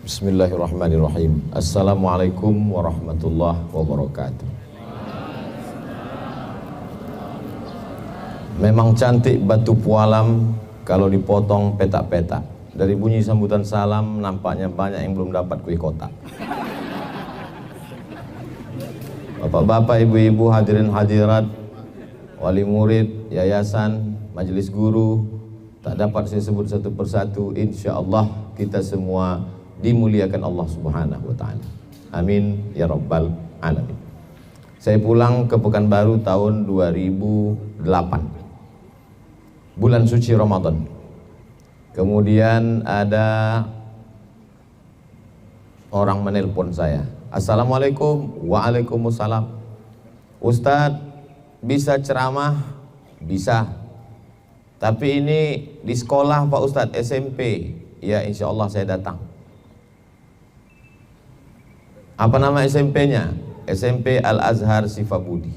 Bismillahirrahmanirrahim. Assalamualaikum warahmatullahi wabarakatuh. Memang cantik batu pualam kalau dipotong petak-petak. Dari bunyi sambutan salam nampaknya banyak yang belum dapat kue kotak. Bapak-bapak, ibu-ibu, hadirin hadirat, wali murid, yayasan, majelis guru, tak dapat saya sebut satu persatu. Insya Allah kita semua dimuliakan Allah Subhanahu wa Ta'ala. Amin ya Rabbal Alamin. Saya pulang ke Pekanbaru tahun 2008, bulan suci Ramadan. Kemudian ada orang menelpon saya. Assalamualaikum. Waalaikumsalam. Ustadz, bisa ceramah? Bisa. Tapi ini di sekolah Pak Ustadz, SMP. Ya, insya Allah saya datang. Apa nama SMP-nya? SMP Al-Azhar Sifabudi.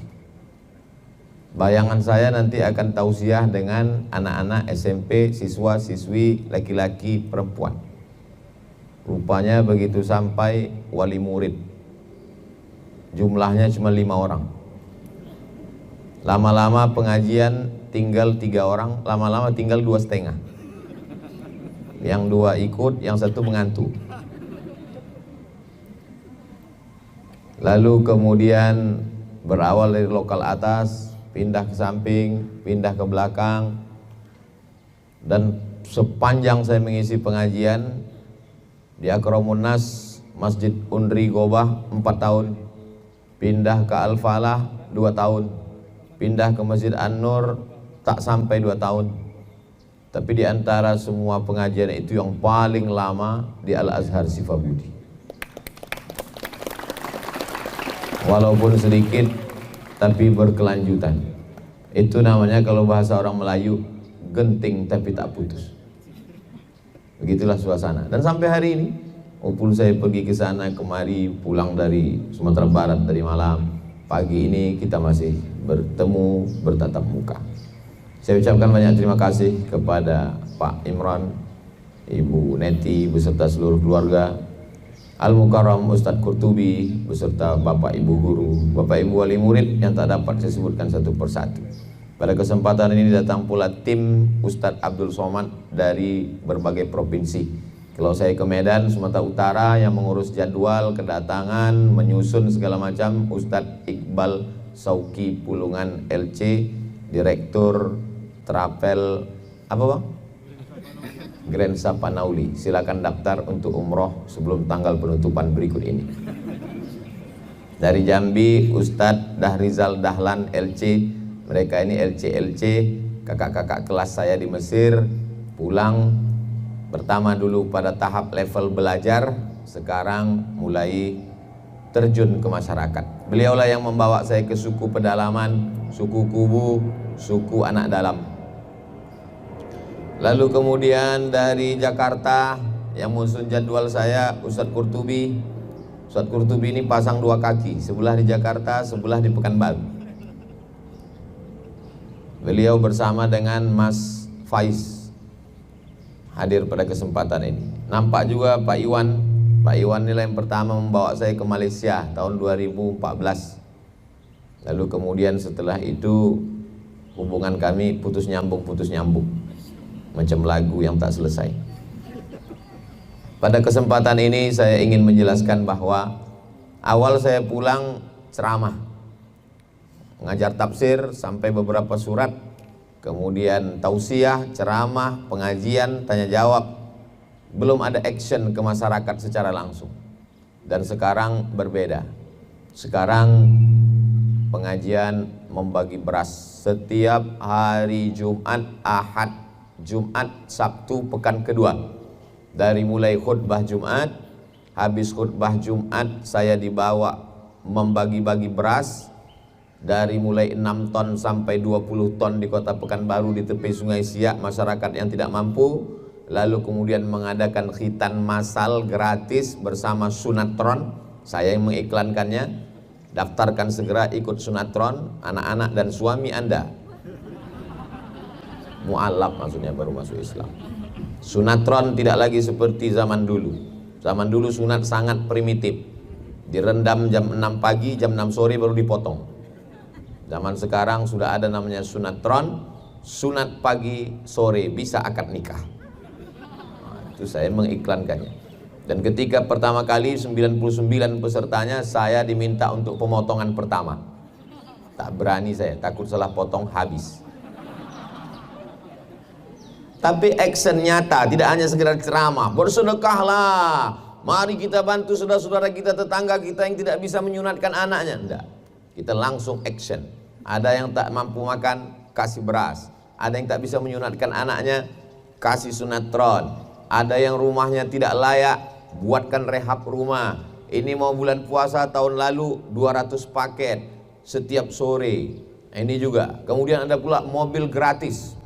Bayangan saya nanti akan tausiah dengan anak-anak SMP, siswa-siswi laki-laki perempuan. Rupanya begitu sampai wali murid, jumlahnya cuma 5 orang. Lama-lama pengajian tinggal 3 orang, lama-lama tinggal 2,5. Yang 2 ikut, yang 1 mengantuk. Lalu kemudian berawal dari lokal atas, pindah ke samping, pindah ke belakang. Dan sepanjang saya mengisi pengajian di Akramun Nas, Masjid Undri Gobah 4 tahun, pindah ke Al-Falah 2 tahun, pindah ke Masjid An-Nur tak sampai 2 tahun. Tapi di antara semua pengajian itu yang paling lama di Al-Azhar Sifabudi. Walaupun sedikit tapi berkelanjutan. Itu namanya kalau bahasa orang Melayu, genting tapi tak putus. Begitulah suasana. Dan sampai hari ini, walaupun saya pergi ke sana kemari, pulang dari Sumatera Barat dari malam, pagi ini kita masih bertemu, bertatap muka. Saya ucapkan banyak terima kasih kepada Pak Imran, Ibu Neti beserta seluruh keluarga, Al-Mukarram Ustadz Qurtubi beserta Bapak Ibu guru, Bapak Ibu wali murid yang tak dapat saya sebutkan satu persatu. Pada kesempatan ini datang pula tim Ustadz Abdul Somad dari berbagai provinsi. Kalau saya ke Medan, Sumatera Utara yang mengurus jadwal, kedatangan, menyusun segala macam, Ustadz Iqbal Sauki Pulungan LC, Direktur Travel apa Bang? Grand Sapanauli. Silakan daftar untuk umroh sebelum tanggal penutupan berikut ini. Dari Jambi, Ustadz Dahrizal Dahlan LC. Mereka ini LC kakak-kakak kelas saya di Mesir. Pulang pertama dulu pada tahap level belajar, sekarang mulai terjun ke masyarakat. Beliaulah yang membawa saya ke suku pedalaman, suku Kubu, suku anak dalam. Lalu kemudian dari Jakarta yang musuh jadwal saya Ustadz Qurtubi. Ustadz Qurtubi ini pasang 2 kaki, sebelah di Jakarta, sebelah di Pekanbaru. Beliau bersama dengan Mas Faiz hadir pada kesempatan ini. Nampak juga Pak Iwan. Pak Iwan inilah yang pertama membawa saya ke Malaysia tahun 2014. Lalu kemudian setelah itu hubungan kami putus nyambung. Macam lagu yang tak selesai. Pada kesempatan ini saya ingin menjelaskan bahwa awal saya pulang ceramah, mengajar tafsir sampai beberapa surat, kemudian tausiah, ceramah, pengajian, tanya jawab. Belum ada action ke masyarakat secara langsung. Dan sekarang berbeda. Sekarang pengajian membagi beras setiap hari Jumat, Ahad, Jumat, Sabtu, pekan kedua. Dari mulai khutbah Jumat, habis khutbah Jumat saya dibawa membagi-bagi beras. Dari mulai 6 ton sampai 20 ton di kota Pekanbaru di tepi Sungai Siak, masyarakat yang tidak mampu. Lalu kemudian mengadakan khitan massal gratis bersama Sunatron. Saya yang mengiklankannya. Daftarkan segera ikut Sunatron, anak-anak dan suami Anda. Mu'alaf maksudnya baru masuk Islam. Sunatron tidak lagi seperti zaman dulu. Zaman dulu sunat sangat primitif, direndam jam 6 pagi, jam 6 sore baru dipotong. Zaman sekarang sudah ada namanya sunatron, sunat pagi sore bisa akad nikah. Nah, itu saya mengiklankannya. Dan ketika pertama kali 99 pesertanya, saya diminta untuk pemotongan pertama. Tak berani saya, takut salah potong habis. Tapi action nyata, tidak hanya sekedar ceramah. Bersedekahlah, mari kita bantu saudara-saudara kita, tetangga kita yang tidak bisa menyunatkan anaknya. Enggak, kita langsung action. Ada yang tak mampu makan, kasih beras. Ada yang tak bisa menyunatkan anaknya, kasih sunatron. Ada yang rumahnya tidak layak, buatkan rehab rumah. Ini mau bulan puasa tahun lalu 200 paket setiap sore. Ini juga. Kemudian ada pula mobil gratis.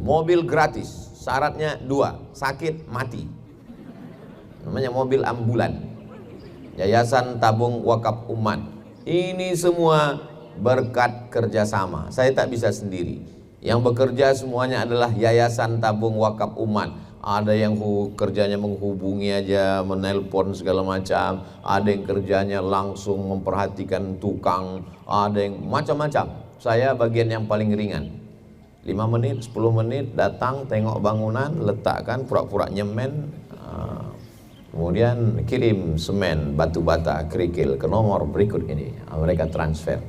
Mobil gratis, syaratnya 2, sakit mati. Namanya mobil ambulan. Yayasan Tabung Wakaf Umat. Ini semua berkat kerjasama. Saya tak bisa sendiri. Yang bekerja semuanya adalah Yayasan Tabung Wakaf Umat. Ada yang kerjanya menghubungi aja, menelpon segala macam. Ada yang kerjanya langsung memperhatikan tukang. Ada yang macam-macam. Saya bagian yang paling ringan. 5 menit, 10 menit datang, tengok bangunan, letakkan, pura-pura nyemen, kemudian kirim semen, batu bata, kerikil ke nomor berikut ini. Mereka transfer.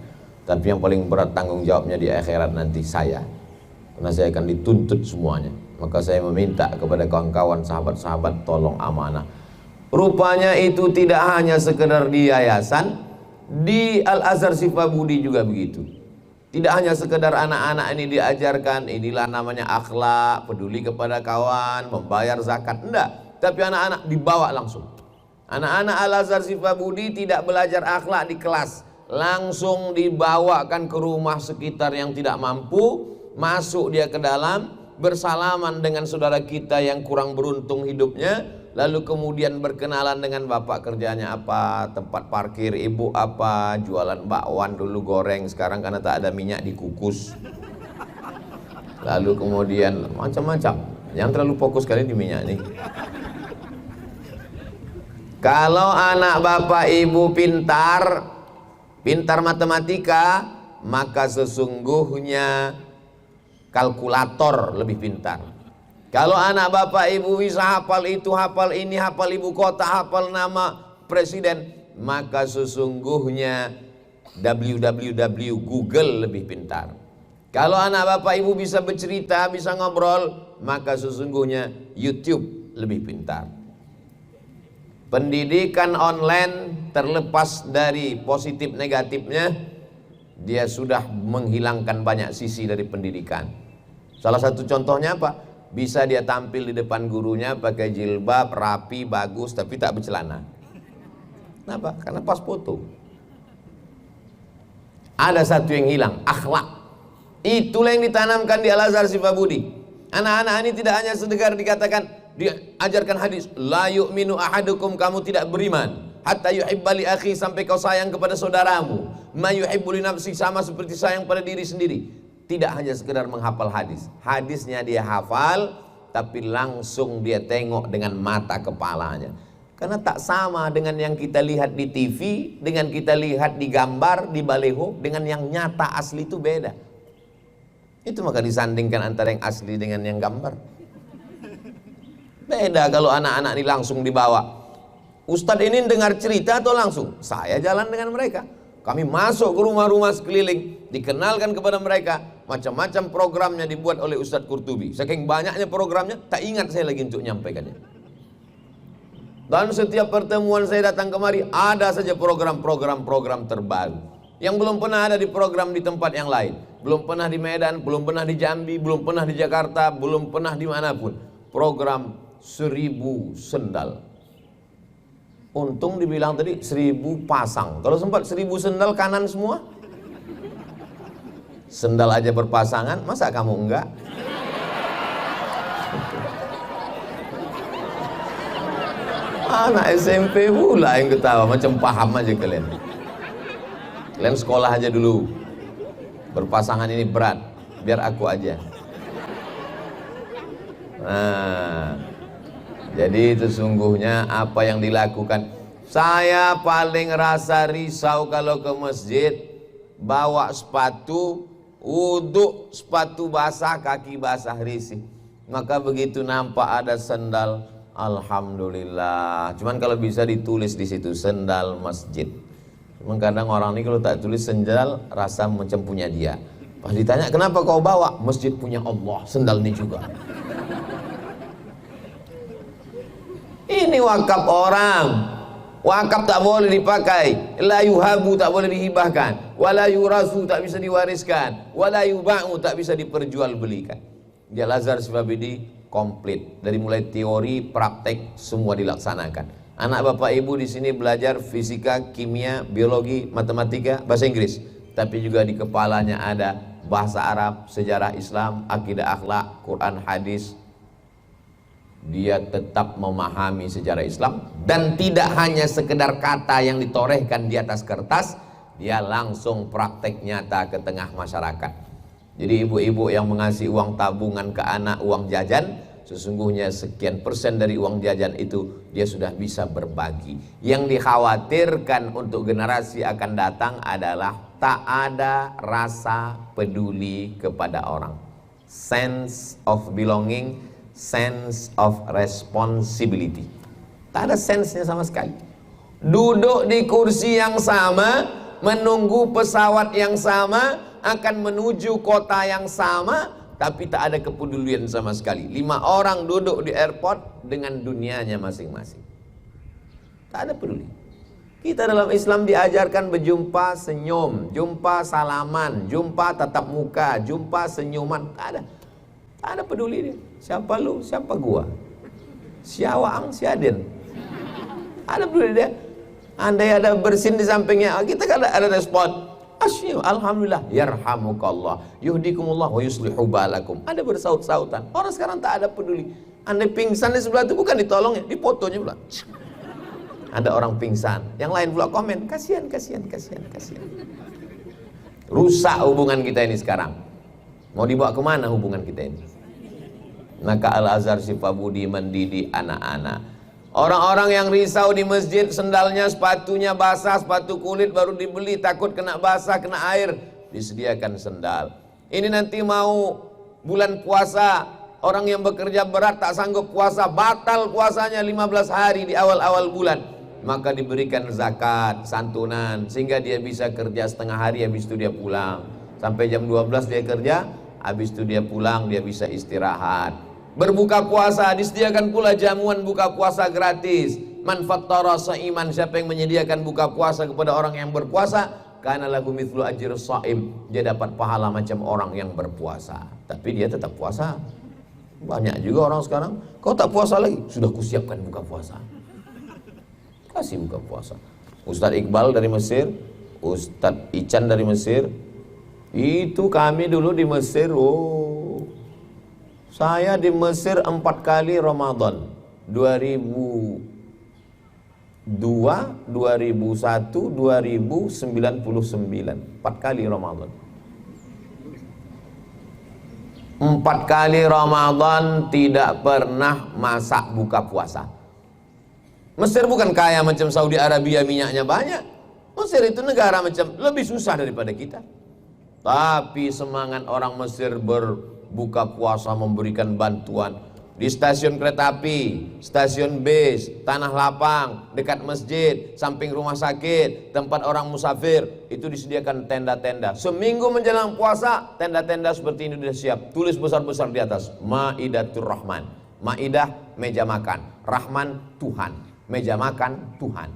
Tapi yang paling berat tanggung jawabnya di akhirat nanti saya, karena saya akan dituntut semuanya. Maka saya meminta kepada kawan-kawan, sahabat-sahabat, tolong amanah. Rupanya itu tidak hanya sekedar di yayasan, di Al-Azhar Sifabudi juga begitu. Tidak hanya sekedar anak-anak ini diajarkan, inilah namanya akhlak, peduli kepada kawan, membayar zakat. Enggak, tapi anak-anak dibawa langsung. Anak-anak Al-Azhar Sifabudi tidak belajar akhlak di kelas, langsung dibawakan ke rumah sekitar yang tidak mampu. Masuk dia ke dalam, bersalaman dengan saudara kita yang kurang beruntung hidupnya. Lalu kemudian berkenalan dengan bapak kerjanya apa, tempat parkir ibu apa, jualan bakwan dulu goreng, sekarang karena tak ada minyak dikukus. Lalu kemudian macam-macam. Jangan terlalu fokus kali di minyak nih. Kalau anak bapak ibu pintar, pintar matematika, maka sesungguhnya kalkulator lebih pintar. Kalau anak bapak ibu bisa hafal itu, hafal ini, hafal ibu kota, hafal nama presiden, maka sesungguhnya www Google lebih pintar. Kalau anak bapak ibu bisa bercerita, bisa ngobrol, maka sesungguhnya YouTube lebih pintar. Pendidikan online terlepas dari positif negatifnya, dia sudah menghilangkan banyak sisi dari pendidikan. Salah satu contohnya apa? Bisa dia tampil di depan gurunya pakai jilbab, rapi, bagus, tapi tak bercelana. Kenapa? Karena pas foto. Ada satu yang hilang, akhlak. Itulah yang ditanamkan di Al-Azhar Sifabudi. Anak-anak ini tidak hanya sekedar dikatakan, diajarkan hadis, la yu'minu ahadukum, kamu tidak beriman hatta yuhibba li akhi, sampai kau sayang kepada saudaramu, ma yuhibbu li nafsi, sama seperti sayang pada diri sendiri. Tidak hanya sekedar menghafal hadis, hadisnya dia hafal, tapi langsung dia tengok dengan mata kepalanya. Karena tak sama dengan yang kita lihat di TV, dengan kita lihat di gambar, di baleho, dengan yang nyata asli itu beda. Itu maka disandingkan antara yang asli dengan yang gambar. Beda kalau anak-anak ini langsung dibawa. Ustadz ini dengar cerita atau langsung? Saya jalan dengan mereka. Kami masuk ke rumah-rumah sekeliling, dikenalkan kepada mereka. Macam-macam programnya dibuat oleh Ustadz Qurtubi. Saking banyaknya programnya, tak ingat saya lagi untuk menyampaikannya. Dan setiap pertemuan saya datang kemari, ada saja program-program terbaru yang belum pernah ada di program di tempat yang lain. Belum pernah di Medan, belum pernah di Jambi, belum pernah di Jakarta, belum pernah dimanapun. Program 1000 sendal. Untung dibilang tadi 1000 pasang. Kalau sempat 1000 sendal kanan semua. Sendal aja berpasangan, masa kamu enggak? Anak SMP pula yang ketawa, macam paham aja kalian. Kalian sekolah aja dulu. Berpasangan ini berat, biar aku aja. Nah, Jadi sesungguhnya apa yang dilakukan, saya paling rasa risau kalau ke masjid bawa sepatu, wudhu, sepatu basah, kaki basah, risih. Maka begitu nampak ada sendal, alhamdulillah. Cuman kalau bisa ditulis di situ sendal masjid. Cuman kadang orang ini kalau tak tulis sendal rasa macam punya dia. Pas ditanya kenapa kau bawa, masjid punya Allah, sendal ini juga. Ini wakaf orang. Wakaf tak boleh dipakai, la yuhabu tak boleh dihibahkan, wala yurasu tak bisa diwariskan, wala yuba'u tak bisa diperjualbelikan. Di Al-Azhar Syifabidi komplit dari mulai teori, praktek semua dilaksanakan. Anak bapak ibu di sini belajar fisika, kimia, biologi, matematika, bahasa Inggris, tapi juga di kepalanya ada bahasa Arab, sejarah Islam, akidah akhlak, Quran, hadis. Dia tetap memahami sejarah Islam dan tidak hanya sekedar kata yang ditorehkan di atas kertas, dia langsung praktek nyata ke tengah masyarakat. Jadi ibu-ibu yang mengasih uang tabungan ke anak, uang jajan, sesungguhnya sekian persen dari uang jajan itu dia sudah bisa berbagi. Yang dikhawatirkan untuk generasi akan datang adalah tak ada rasa peduli kepada orang, sense of belonging, sense of responsibility. Tak ada sense-nya sama sekali. Duduk di kursi yang sama, menunggu pesawat yang sama, akan menuju kota yang sama, tapi tak ada kepedulian sama sekali. 5 orang duduk di airport dengan dunianya masing-masing. Tak ada peduli. Kita dalam Islam diajarkan berjumpa senyum, jumpa salaman, jumpa tatap muka, jumpa senyuman. Tak ada. Tak ada peduli dia. Siapa lu, siapa gua, siawang, siaden. Ada peduli dia. Andai ada bersin di sampingnya, kita kan ada respon. Asyik, alhamdulillah, yarhamukallah, yuhdikumullah wa yuslihu balakum. Ada bersaut-sautan. Orang sekarang tak ada peduli. Andai pingsan di sebelah itu bukan ditolong ya, difotonya pula. Ada orang pingsan, yang lain pula komen, kasihan, kasihan, kasihan, kasihan. Rusak hubungan kita ini sekarang. Mau dibawa kemana hubungan kita ini? Maka Al-Azhar Syifabudi mendidik anak-anak. Orang-orang yang risau di masjid, sendalnya, sepatunya basah, sepatu kulit baru dibeli, takut kena basah, kena air, disediakan sendal. Ini nanti mau bulan puasa, orang yang bekerja berat tak sanggup puasa, batal puasanya 15 hari di awal-awal bulan, maka diberikan zakat, santunan, sehingga dia bisa kerja setengah hari, habis itu dia pulang. Sampai jam 12 dia kerja, habis itu dia pulang, dia bisa istirahat. Berbuka puasa, disediakan pula jamuan buka puasa gratis. Man fattara sha'iman, siapa yang menyediakan buka puasa kepada orang yang berpuasa, kana lahu mithlu ajri shaim, dia dapat pahala macam orang yang berpuasa. Tapi dia tetap puasa. Banyak juga orang sekarang, kau tak puasa lagi, sudah kusiapkan buka puasa. Kasih buka puasa. Ustadz Iqbal dari Mesir, Ustadz Ican dari Mesir. Itu kami dulu di Mesir, saya di Mesir 4 kali Ramadan, 2002, 2001, 2099, 4 kali Ramadan. 4 kali Ramadan tidak pernah masak buka puasa. Mesir bukan kaya macam Saudi Arabia, minyaknya banyak. Mesir itu negara macam lebih susah daripada kita. Tapi semangat orang Mesir berbuka puasa, memberikan bantuan di stasiun kereta api, stasiun bis, tanah lapang, dekat masjid, samping rumah sakit, tempat orang musafir, itu disediakan tenda-tenda. Seminggu menjelang puasa, tenda-tenda seperti ini sudah siap. Tulis besar-besar di atas, Maidatur Rahman. Maidah, meja makan. Rahman, Tuhan. Meja makan, Tuhan.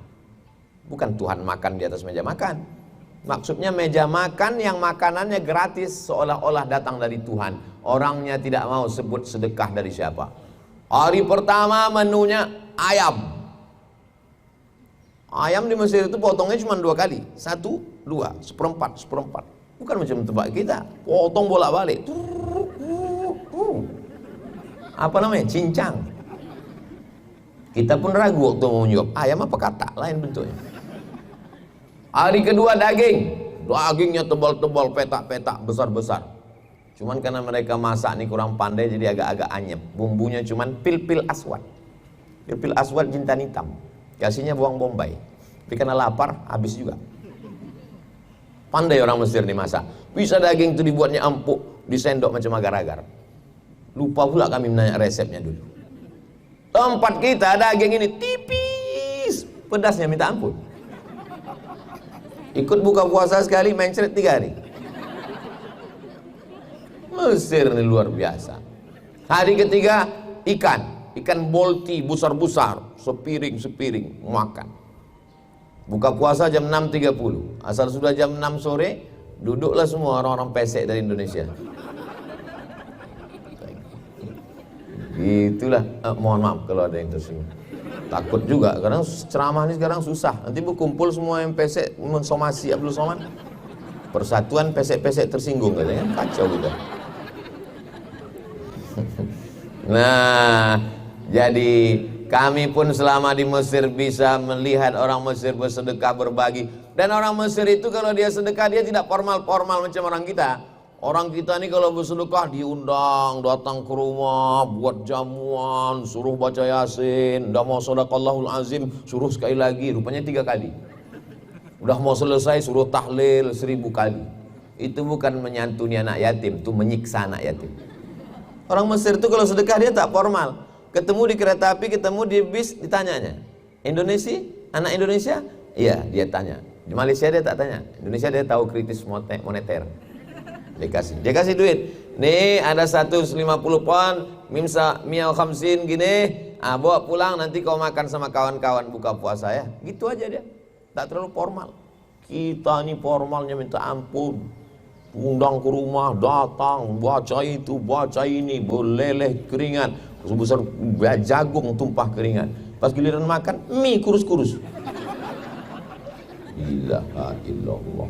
Bukan Tuhan makan di atas meja makan. Maksudnya meja makan yang makanannya gratis, seolah-olah datang dari Tuhan. Orangnya tidak mau sebut sedekah dari siapa. Hari pertama menunya ayam. Ayam di Mesir itu potongnya cuma 2 kali. 1, 2, seperempat, seperempat. Bukan macam tempat kita, potong bolak-balik. Apa namanya? Cincang. Kita pun ragu waktu mau menjawab, ayam apa kata? Lain bentuknya. Hari kedua daging. Dagingnya tebal-tebal, petak-petak, besar-besar. Cuman karena mereka masak nih kurang pandai, jadi agak-agak anyep. Bumbunya cuman pil-pil aswad. Dia pil aswad jintan hitam. Kasihnya bawang bombay. Tapi karena lapar, habis juga. Pandai orang Mesir nih masak. Bisa daging itu dibuatnya empuk, disendok macam agar-agar. Lupa pula kami menanya resepnya dulu. Tempat kita daging ini tipis, pedasnya minta ampun. Ikut buka puasa sekali, mencret 3 hari. Mesir ini luar biasa. Hari ketiga, ikan bolti besar-besar, sepiring makan. Buka puasa jam 6.30. Asal sudah jam 6 sore, duduklah semua orang-orang pesek dari Indonesia. Itulah, mohon maaf kalau ada yang tersinggung. Takut juga, kadang ceramah ini sekarang susah. Nanti berkumpul semua yang pesek mensomasi Abdul Somad. Persatuan pesek-pesek tersinggung katanya, kacau gitu. Nah, jadi kami pun selama di Mesir bisa melihat orang Mesir bersedekah, berbagi. Dan orang Mesir itu kalau dia sedekah, dia tidak formal-formal macam orang kita. Orang kita nih kalau bersedekah diundang, datang ke rumah, buat jamuan, suruh baca Yasin, udah mau sadaqallahul azim, suruh sekali lagi, rupanya 3 kali. Udah mau selesai, suruh tahlil 1000 kali. Itu bukan menyantuni anak yatim, itu menyiksa anak yatim. Orang Mesir itu kalau sedekah dia tak formal. Ketemu di kereta api, ketemu di bis, ditanyanya, Indonesia? Anak Indonesia? Iya, dia tanya. Di Malaysia dia tak tanya. Indonesia dia tahu kritis moneter. Dia kasih duit. Nih ada 150 pon, mial khamsin gini. Bawa pulang, nanti kau makan sama kawan-kawan buka puasa ya. Gitu aja dia. Tak terlalu formal. Kita nih formalnya minta ampun. Undang ke rumah, datang, baca itu, baca ini, boleleh keringat, sebesar jagung tumpah keringat. Pas giliran makan, mie kurus-kurus. Ilaha illallah.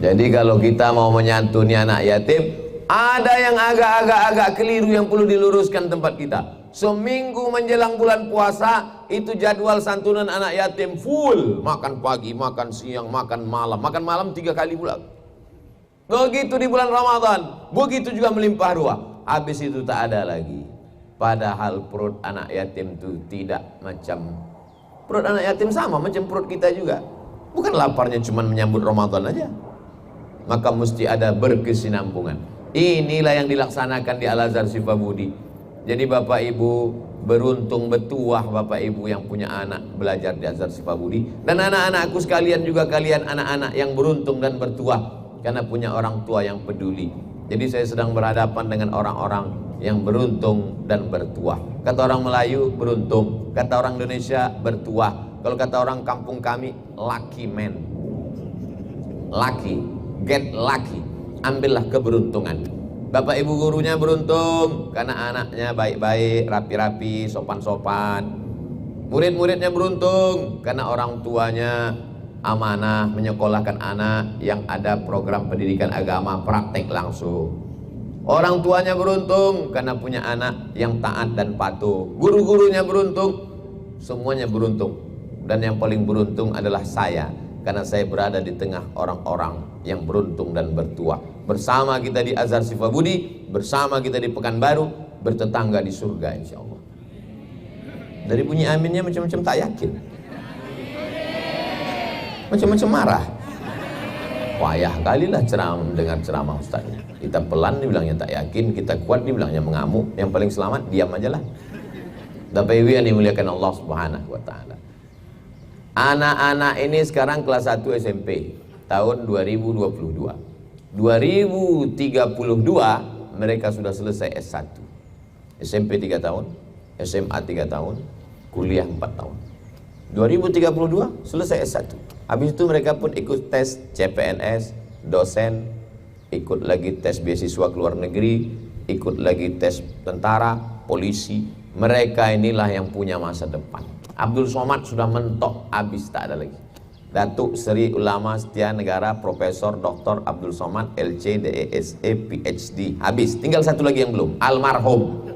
Jadi kalau kita mau menyantuni anak yatim, ada yang agak keliru yang perlu diluruskan tempat kita. Seminggu menjelang bulan puasa, itu jadwal santunan anak yatim full. Makan pagi, makan siang, makan malam 3 kali pula. Begitu di bulan Ramadan, begitu juga melimpah ruah. Habis itu tak ada lagi. Padahal perut anak yatim itu tidak macam perut anak yatim, sama macam perut kita juga. Bukan laparnya cuma menyambut Ramadan aja. Maka mesti ada berkesinambungan. Inilah yang dilaksanakan di Al-Azhar Sifabudi. Jadi Bapak Ibu beruntung betuah Bapak Ibu yang punya anak belajar di Azhar Sifabudi. Dan anak-anakku sekalian juga, kalian anak-anak yang beruntung dan bertuah karena punya orang tua yang peduli. Jadi saya sedang berhadapan dengan orang-orang yang beruntung dan bertuah. Kata orang Melayu beruntung, kata orang Indonesia bertuah. Kalau kata orang kampung kami, lucky man. Lucky, get lucky. Ambillah keberuntungan. Bapak ibu gurunya beruntung karena anaknya baik-baik, rapi-rapi, sopan-sopan. Murid-muridnya beruntung karena orang tuanya amanah menyekolahkan anak yang ada program pendidikan agama praktek langsung. Orang tuanya beruntung karena punya anak yang taat dan patuh. Guru-gurunya beruntung, semuanya beruntung. Dan yang paling beruntung adalah saya, karena saya berada di tengah orang-orang yang beruntung dan bertuah. Bersama kita di Azhar Sifabudi, bersama kita di Pekanbaru, bertetangga di surga insya Allah. Dari bunyi aminnya macam-macam tak yakin, macam-macam marah. Payah kalilah dengar ceramah ustaznya. Kita pelan dibilangnya tak yakin, kita kuat dibilangnya mengamuk. Yang paling selamat diam aja lah. Bapak Ibu yang dimuliakan Allah Subhanahu wa taala. Anak-anak ini sekarang kelas 1 SMP tahun 2022. 2032 mereka sudah selesai S1. SMP 3 tahun, SMA 3 tahun, kuliah 4 tahun. 2032 selesai S1. Habis itu mereka pun ikut tes CPNS, dosen, ikut lagi tes beasiswa ke luar negeri, ikut lagi tes tentara, polisi. Mereka inilah yang punya masa depan. Abdul Somad sudah mentok, habis tak ada lagi. Datuk Seri Ulama Setia Negara Profesor Dr. Abdul Somad LC DESE PhD, habis. Tinggal satu lagi yang belum, almarhum.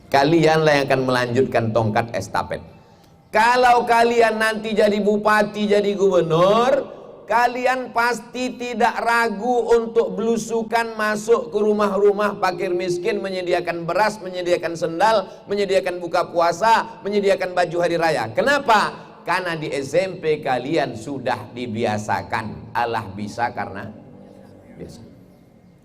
Kalianlah yang akan melanjutkan tongkat estafet. Kalau kalian nanti jadi bupati, jadi gubernur, kalian pasti tidak ragu untuk belusukan masuk ke rumah-rumah fakir miskin, menyediakan beras, menyediakan sendal, menyediakan buka puasa, menyediakan baju hari raya. Kenapa? Karena di SMP kalian sudah dibiasakan. Allah bisa karena biasa.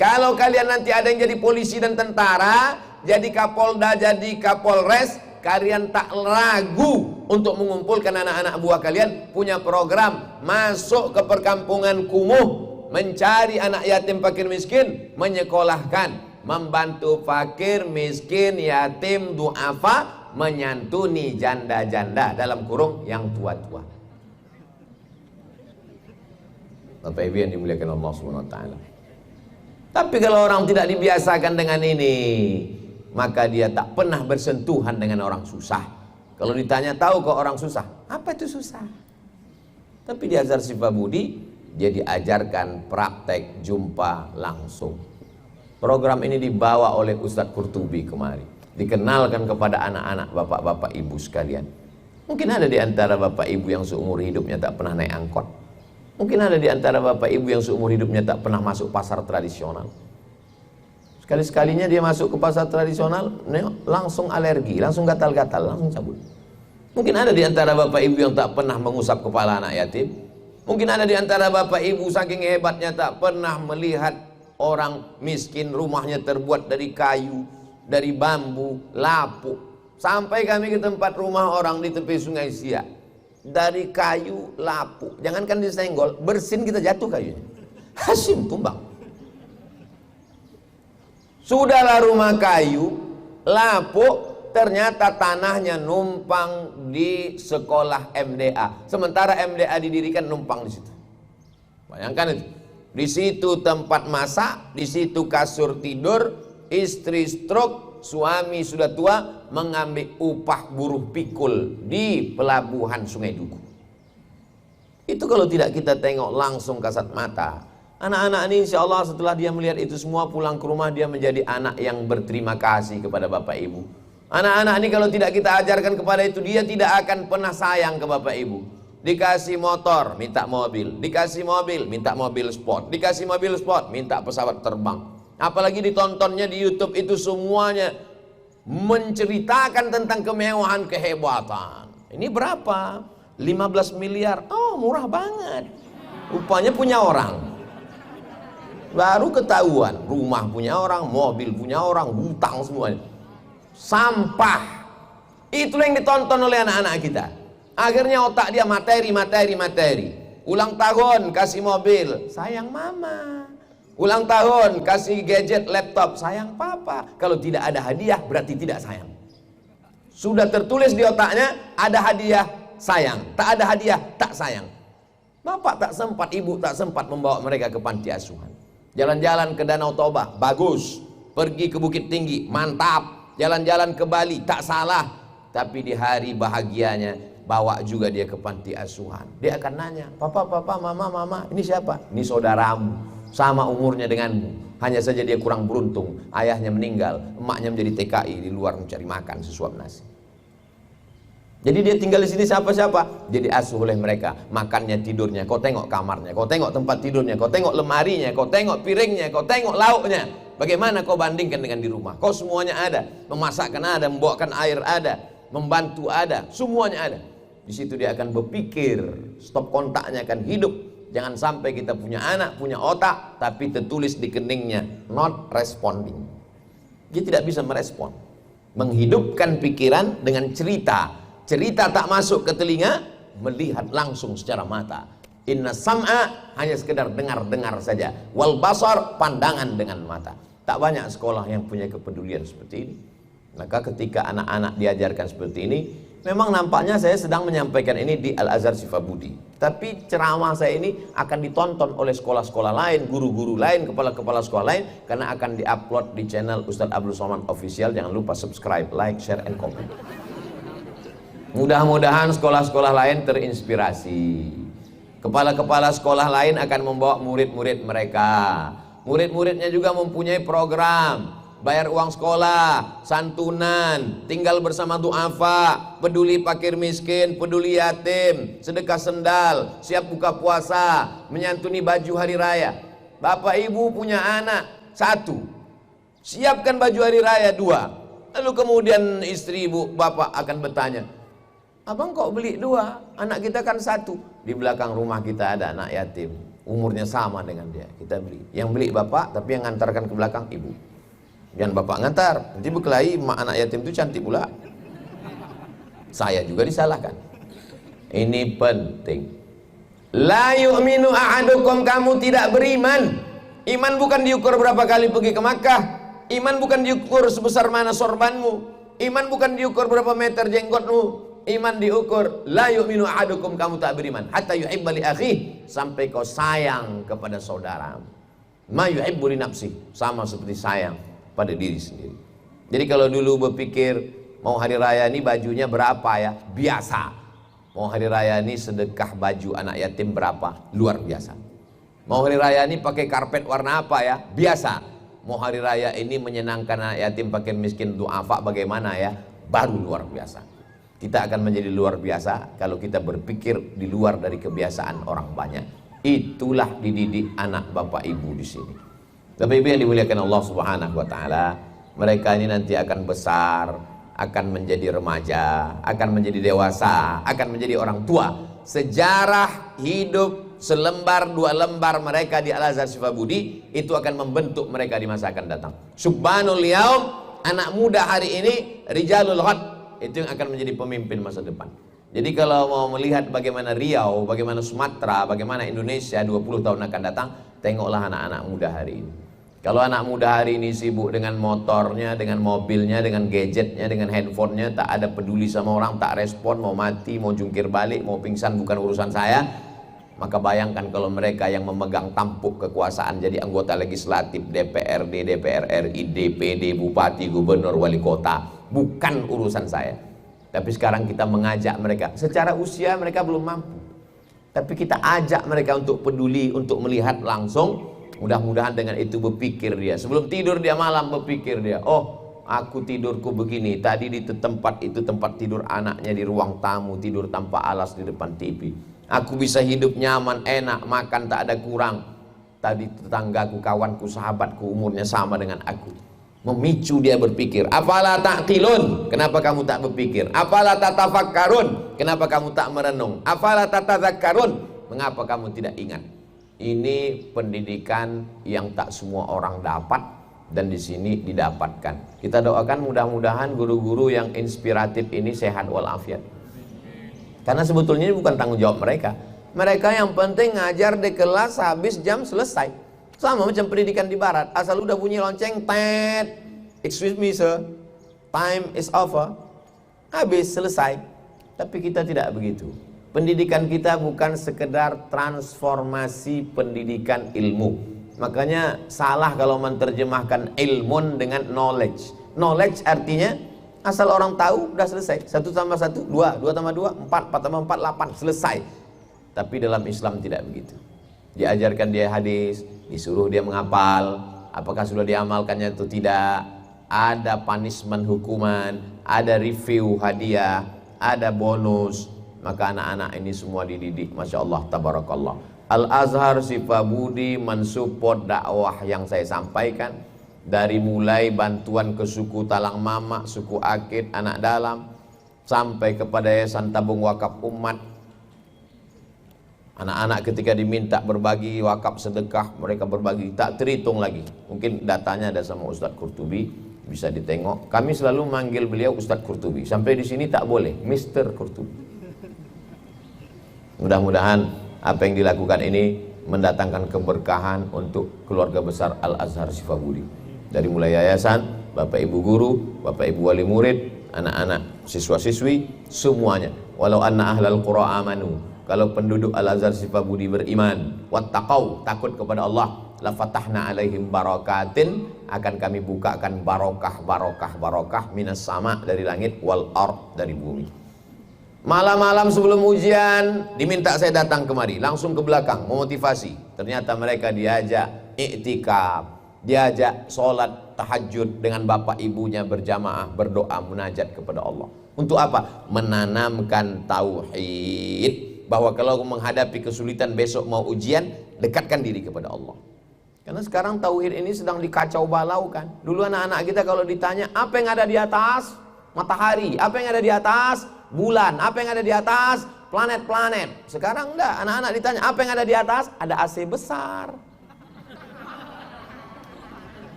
Kalau kalian nanti ada yang jadi polisi dan tentara, jadi kapolda, jadi kapolres, kalian tak ragu untuk mengumpulkan anak-anak buah kalian, punya program masuk ke perkampungan kumuh, mencari anak yatim fakir miskin, menyekolahkan, membantu fakir miskin, yatim, duafa, menyantuni janda-janda, dalam kurung yang tua-tua. Bapak Ibu yang dimuliakan Allah SWT. Tapi kalau orang tidak dibiasakan dengan ini, maka dia tak pernah bersentuhan dengan orang susah. Kalau ditanya, tahu kok orang susah? Apa itu susah? Tapi di Azhar Syifa Budi, dia diajarkan praktek jumpa langsung. Program ini dibawa oleh Ustadz Qurtubi kemari, dikenalkan kepada anak-anak, bapak-bapak ibu sekalian. Mungkin ada di antara bapak ibu yang seumur hidupnya tak pernah naik angkot. Mungkin ada di antara bapak ibu yang seumur hidupnya tak pernah masuk pasar tradisional. Sekali-sekalinya dia masuk ke pasar tradisional, langsung alergi, langsung gatal-gatal, langsung cabut. Mungkin ada di antara bapak ibu yang tak pernah mengusap kepala anak yatim. Mungkin ada di antara bapak ibu saking hebatnya tak pernah melihat orang miskin rumahnya terbuat dari kayu, dari bambu, lapuk. Sampai kami ke tempat rumah orang di tepi Sungai Siak, dari kayu, lapuk. Jangankan disenggol, bersin kita jatuh kayunya. Hasim tumbang. Sudahlah rumah kayu, lapuk, ternyata tanahnya numpang di sekolah MDA. Sementara MDA didirikan numpang di situ. Bayangkan itu. Di situ tempat masak, di situ kasur tidur, istri stroke, suami sudah tua, mengambil upah buruh pikul di pelabuhan Sungai Duku. Itu kalau tidak kita tengok langsung kasat mata. Anak-anak ini insya Allah setelah dia melihat itu semua, pulang ke rumah dia menjadi anak yang berterima kasih kepada bapak ibu. Anak-anak ini kalau tidak kita ajarkan kepada itu, dia tidak akan pernah sayang ke bapak ibu. Dikasih motor, minta mobil. Dikasih mobil, minta mobil sport. Dikasih mobil sport, minta pesawat terbang. Apalagi ditontonnya di YouTube itu semuanya menceritakan tentang kemewahan, kehebatan. Ini berapa? 15 miliar. Oh, murah banget. Rupanya punya orang. Baru ketahuan, rumah punya orang, mobil punya orang, hutang semuanya. Sampah. Itulah yang ditonton oleh anak-anak kita. Akhirnya otak dia materi. Ulang tahun kasih mobil, sayang mama. Ulang tahun kasih gadget laptop, sayang papa. Kalau tidak ada hadiah berarti tidak sayang. Sudah tertulis di otaknya, ada hadiah sayang, tak ada hadiah tak sayang. Bapak tak sempat, ibu tak sempat membawa mereka ke panti asuhan. Jalan-jalan ke Danau Toba, bagus. Pergi ke Bukit Tinggi, mantap. Jalan-jalan ke Bali, tak salah. Tapi di hari bahagianya, bawa juga dia ke panti asuhan. Dia akan nanya, papa, mama, ini siapa? Ini saudaramu, sama umurnya denganmu. Hanya saja dia kurang beruntung, ayahnya meninggal, emaknya menjadi TKI di luar mencari makan sesuap nasi. Jadi dia tinggal di sini siapa-siapa, jadi asuh oleh mereka. Makannya, tidurnya, kau tengok kamarnya, kau tengok tempat tidurnya, kau tengok lemarinya, kau tengok piringnya, kau tengok lauknya. Bagaimana kau bandingkan dengan di rumah? Kau semuanya ada, memasakkan ada, membawakan air ada, membantu ada, semuanya ada. Di situ dia akan berpikir, stop kontaknya akan hidup. Jangan sampai kita punya anak, punya otak, tapi tertulis di keningnya not responding. Dia tidak bisa merespon. Menghidupkan pikiran dengan cerita. Cerita tak masuk ke telinga, melihat langsung secara mata. Inna sam'a, hanya sekedar dengar-dengar saja. Wal basar, pandangan dengan mata. Tak banyak sekolah yang punya kepedulian seperti ini. Maka ketika anak-anak diajarkan seperti ini, memang nampaknya saya sedang menyampaikan ini di Al-Azhar Syifa Budi. Tapi ceramah saya ini akan ditonton oleh sekolah-sekolah lain, guru-guru lain, kepala-kepala sekolah lain, karena akan diupload di channel Ustadz Abdul Somad Official. Jangan lupa subscribe, like, share, and comment. Mudah-mudahan sekolah-sekolah lain terinspirasi. Kepala-kepala sekolah lain akan membawa murid-murid mereka. Murid-muridnya juga mempunyai program. bayar uang sekolah, santunan, tinggal bersama duafa, peduli fakir miskin, peduli yatim, sedekah sendal, siap buka puasa, menyantuni baju hari raya. Bapak ibu punya anak satu, siapkan baju hari raya dua. Lalu kemudian istri ibu bapak akan bertanya, abang kok beli dua? Anak kita kan satu. Di belakang rumah kita ada anak yatim, umurnya sama dengan dia, kita beli. Yang beli bapak, tapi yang ngantarkan ke belakang ibu. Jangan bapak ngantar, nanti berkelahi mak anak yatim itu cantik pula. Saya juga disalahkan. Ini penting. La yu'minu ahadukum, kamu tidak beriman. Iman bukan diukur berapa kali pergi ke Makkah. Iman bukan diukur sebesar mana sorbanmu. Iman bukan diukur berapa meter jenggotmu. Iman diukur la yu'minu ahadukum, kamu tak beriman hatta yuhibba li akhihi, sampai kau sayang kepada saudara. Ma yuhibbu li nafsi, sama seperti sayang pada diri sendiri. Jadi kalau dulu berpikir mau hari raya ini bajunya berapa ya? Biasa. Mau hari raya ini sedekah baju anak yatim berapa? Luar biasa. Mau hari raya ini pakai karpet warna apa ya? Biasa. Mau hari raya ini menyenangkan anak yatim pakai miskin duafa bagaimana ya? Baru luar biasa. Kita akan menjadi luar biasa kalau kita berpikir di luar dari kebiasaan orang banyak. Itulah dididik anak bapak ibu di sini. Bapak ibu yang dimuliakan Allah Subhanahu wa taala, mereka ini nanti akan besar, akan menjadi remaja, akan menjadi dewasa, akan menjadi orang tua. Sejarah hidup selembar dua lembar mereka di Al-Azhar Sifabudi itu akan membentuk mereka di masa akan datang. Subhanul yaum, anak muda hari ini rijalul ghad, itu yang akan menjadi pemimpin masa depan. Jadi kalau mau melihat bagaimana Riau, bagaimana Sumatera, bagaimana Indonesia 20 tahun akan datang, tengoklah anak-anak muda hari ini. Kalau anak muda hari ini sibuk dengan motornya, dengan mobilnya, dengan gadgetnya, dengan handphonenya, tak ada peduli sama orang, tak respon, mau mati, mau jungkir balik, mau pingsan, bukan urusan saya. Maka bayangkan kalau mereka yang memegang tampuk kekuasaan jadi anggota legislatif, DPRD, DPR RI, DPD, bupati, gubernur, wali kota, bukan urusan saya. Tapi sekarang kita mengajak mereka, secara usia mereka belum mampu, tapi kita ajak mereka untuk peduli, untuk melihat langsung. Mudah-mudahan dengan itu berpikir dia, sebelum tidur dia malam berpikir dia, oh aku tidurku begini, tadi di tempat itu tempat tidur anaknya di ruang tamu, tidur tanpa alas di depan TV. Aku bisa hidup nyaman, enak, makan tak ada kurang. Tadi tetanggaku, kawanku, sahabatku umurnya sama dengan aku. Memicu dia berpikir. Afala ta'qilun, kenapa kamu tak berpikir? Afala tatafakkarun, kenapa kamu tak merenung? Afala tatadzakkarun, mengapa kamu tidak ingat? Ini pendidikan yang tak semua orang dapat dan di sini didapatkan. Kita doakan mudah-mudahan guru-guru yang inspiratif ini sehat walafiat. Karena sebetulnya ini bukan tanggung jawab mereka. Mereka yang penting ngajar di kelas habis jam selesai. Sama macam pendidikan di barat, asal udah bunyi lonceng, tet, excuse me sir, time is over, habis selesai. Tapi kita tidak begitu. Pendidikan kita bukan sekedar transformasi pendidikan ilmu. Makanya salah kalau menerjemahkan ilmun dengan knowledge. Knowledge artinya asal orang tahu udah selesai. 1 tambah 1, 2, 2 tambah 2, 4, 4 tambah 4, 8, selesai. Tapi dalam Islam tidak begitu. Diajarkan dia hadis, disuruh dia menghafal, apakah sudah diamalkannya atau tidak. Ada punishment hukuman, ada review hadiah, ada bonus. Maka anak-anak ini semua dididik, Masya Allah, tabarakallah. Al-Azhar Sifabudi mensupport dakwah yang saya sampaikan. Dari mulai bantuan ke suku Talang Mama, suku Akid, anak dalam, sampai kepada Yayasan Tabung Wakaf Umat. Anak-anak ketika diminta berbagi wakaf sedekah, mereka berbagi, tak terhitung lagi. Mungkin datanya ada sama Ustadz Qurtubi, bisa ditengok. Kami selalu manggil beliau Ustadz Qurtubi. Sampai di sini tak boleh, Mr. Qurtubi. Mudah-mudahan apa yang dilakukan ini mendatangkan keberkahan untuk keluarga besar Al-Azhar Sifabudi. Dari mulai yayasan, Bapak Ibu guru, Bapak Ibu wali murid, anak-anak siswa-siswi, semuanya. Walau anna ahlal qura amanu, kalau penduduk Al-Azhar Sifabudi beriman, wattaqau, takut kepada Allah, la fatahna alaihim barakatin, akan kami bukakan barokah minas sama, dari langit, wal ard, dari bumi. Malam-malam sebelum ujian diminta saya datang kemari, langsung ke belakang memotivasi. Ternyata mereka diajak iktikaf, diajak sholat tahajud dengan bapak ibunya berjamaah, berdoa munajat kepada Allah. Untuk apa? Menanamkan tauhid, bahwa kalau menghadapi kesulitan besok mau ujian, dekatkan diri kepada Allah. Karena sekarang tauhid ini sedang dikacau balau kan. Dulu anak-anak kita kalau ditanya apa yang ada di atas matahari, apa yang ada di atas bulan, apa yang ada di atas planet-planet. Sekarang enggak, anak-anak ditanya apa yang ada di atas, ada AC besar.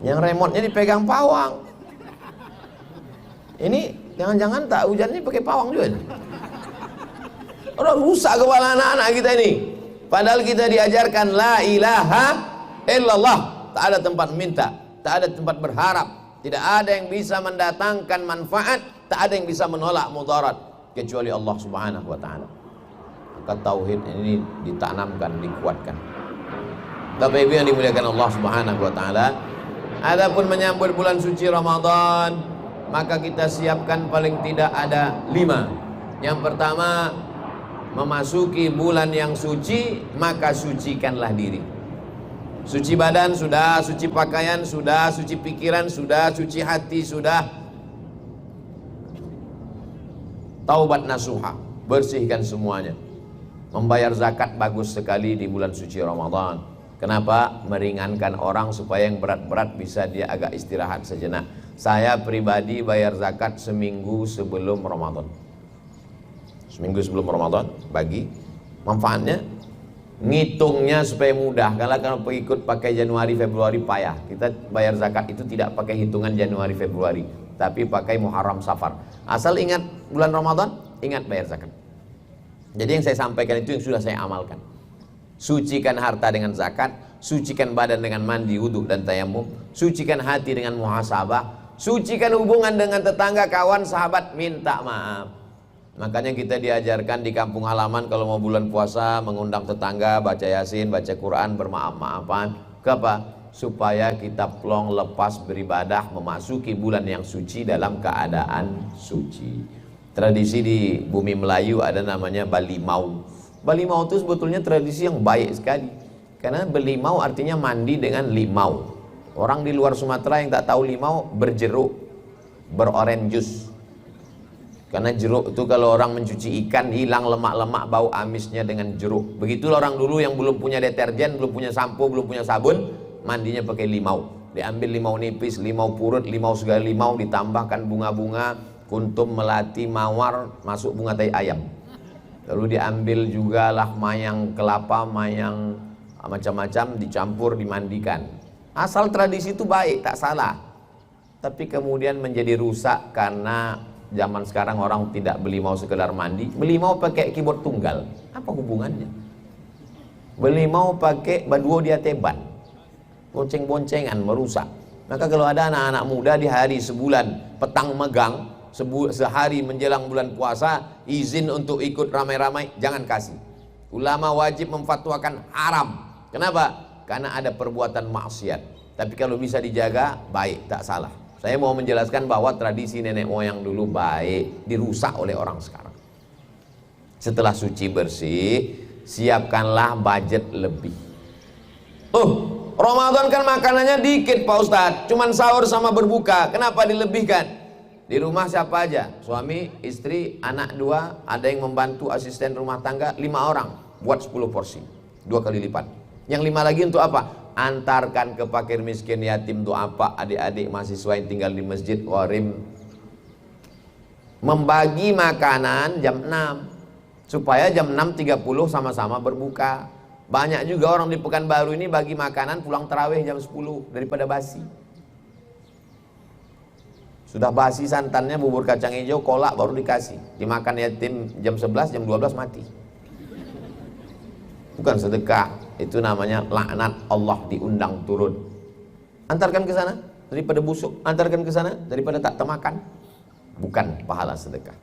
Yang remote-nya dipegang pawang. Ini jangan-jangan tak hujan ini pakai pawang juga nih. Udah rusak kepala anak-anak kita ini. Padahal kita diajarkan la ilaha illallah, tak ada tempat minta, tak ada tempat berharap, tidak ada yang bisa mendatangkan manfaat, tak ada yang bisa menolak mudarat kecuali Allah Subhanahu wa taala. Maka tauhid ini ditanamkan, dikuatkan. Bapak Ibu yang dimuliakan Allah Subhanahu wa taala, adapun menyambut bulan suci Ramadan, maka kita siapkan paling tidak ada 5. Yang pertama, memasuki bulan yang suci, maka sucikanlah diri. Suci badan sudah, suci pakaian sudah, suci pikiran sudah, suci hati sudah. Taubat nasuha, bersihkan semuanya. Membayar zakat bagus sekali di bulan suci Ramadan. Kenapa? Meringankan orang supaya yang berat-berat bisa dia agak istirahat sejenak. Saya pribadi bayar zakat seminggu sebelum Ramadan. Seminggu sebelum Ramadan bagi. Manfaatnya ngitungnya supaya mudah. Kalau ikut pakai Januari Februari payah. Kita bayar zakat itu tidak pakai hitungan Januari Februari, tapi pakai Muharram Safar. Asal ingat bulan Ramadan, ingat bayar zakat. Jadi yang saya sampaikan itu yang sudah saya amalkan. Sucikan harta dengan zakat, sucikan badan dengan mandi, wudhu dan tayamum, sucikan hati dengan muhasabah, sucikan hubungan dengan tetangga, kawan, sahabat, minta maaf. Makanya kita diajarkan di kampung halaman kalau mau bulan puasa mengundang tetangga, baca yasin, baca Quran, bermaaf-maafan. Kenapa? Supaya kita plong lepas beribadah memasuki bulan yang suci dalam keadaan suci. Tradisi di bumi Melayu ada namanya Balimau. Balimau itu sebetulnya tradisi yang baik sekali. Karena belimau artinya mandi dengan limau. Orang di luar Sumatera yang tak tahu limau, berjeruk, berorange juice. Karena jeruk itu kalau orang mencuci ikan hilang lemak-lemak bau amisnya dengan jeruk. Begitulah orang dulu yang belum punya deterjen, belum punya sampo, belum punya sabun, mandinya pakai limau. Diambil limau nipis, limau purut, limau segala limau, ditambahkan bunga-bunga, kuntum, melati, mawar, masuk bunga tai ayam. Lalu diambil juga lah mayang kelapa, mayang macam-macam, dicampur, dimandikan. Asal tradisi itu baik, tak salah. Tapi kemudian menjadi rusak karena zaman sekarang orang tidak beli mau sekedar mandi, beli mau pakai keyboard tunggal. Apa hubungannya? Beli mau pakai baduo dia teban, bonceng-boncengan, merusak. Maka kalau ada anak-anak muda di hari sebulan petang megang, sehari menjelang bulan puasa, izin untuk ikut ramai-ramai, jangan kasih. Ulama wajib memfatwakan haram. Kenapa? Karena ada perbuatan maksiat. Tapi kalau bisa dijaga, baik, tak salah. Saya mau menjelaskan bahwa tradisi nenek moyang dulu baik, dirusak oleh orang sekarang. Setelah suci bersih, siapkanlah budget lebih. Ramadan kan makanannya dikit Pak Ustadz, cuman sahur sama berbuka, kenapa dilebihkan? Di rumah siapa aja? Suami, istri, anak 2, ada yang membantu asisten rumah tangga 5 orang, buat 10 porsi, 2 kali lipat. Yang 5 lagi untuk apa? Antarkan ke fakir miskin yatim, untuk apa? Adik-adik mahasiswa yang tinggal di masjid, warim. Membagi makanan jam 6 supaya jam 6.30 sama-sama berbuka. Banyak juga orang di Pekanbaru ini bagi makanan pulang tarawih jam 10 daripada basi. Sudah basi santannya, bubur kacang hijau, kolak baru dikasih. Dimakan yatim jam 11, jam 12 mati. Bukan sedekah, itu namanya laknat Allah diundang turun. Antarkan ke sana daripada busuk, antarkan ke sana daripada tak termakan. Bukan pahala sedekah.